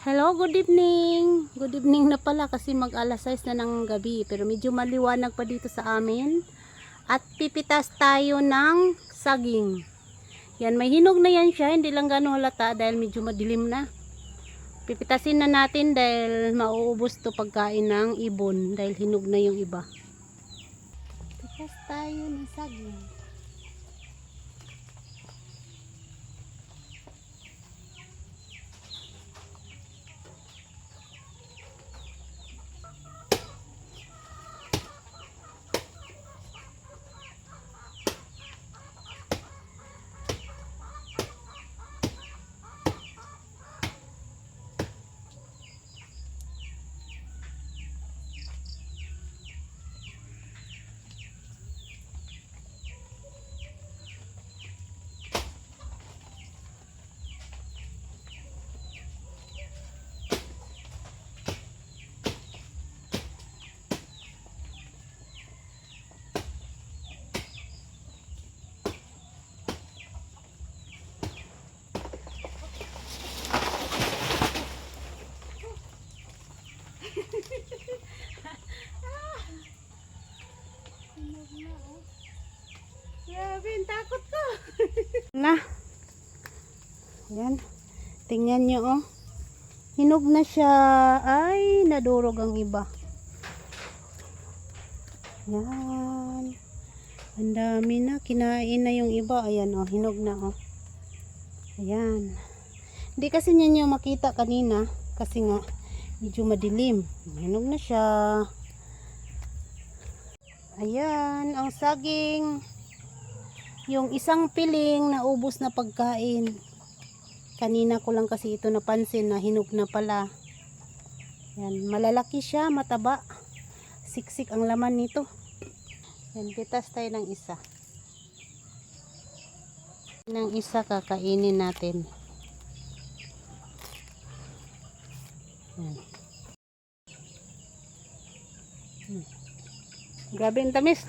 Hello, good evening. Good evening na pala kasi mag alas 6 na ng gabi. Pero medyo maliwanag pa dito sa amin. At pipitas tayo ng saging. Yan, may hinog na yan siya. Hindi lang gano'ng halata dahil medyo madilim na. Pipitasin na natin dahil mauubos to pagkain ng ibon. Dahil hinog na yung iba. Pitas tayo ng saging. Grabe, takot ko. Na. Yan. Tingnan nyo, oh. Hinog na siya. Ay, nadurog ang iba. Yan. Ang dami na. Kinain na yung iba. Ayan, oh. Hinog na, oh. Ayan. Hindi kasi niya makita kanina. Kasi nga, medyo madilim. Hinog na siya. Ayan, ang saging. Yung isang piling na ubos na pagkain. Kanina ko lang kasi ito napansin na hinog na pala. Yan, malalaki siya, mataba. Siksik ang laman nito. Yan, pitas tayo ng isa. Ng isa kakainin natin. Yan. Grabe ang tamis.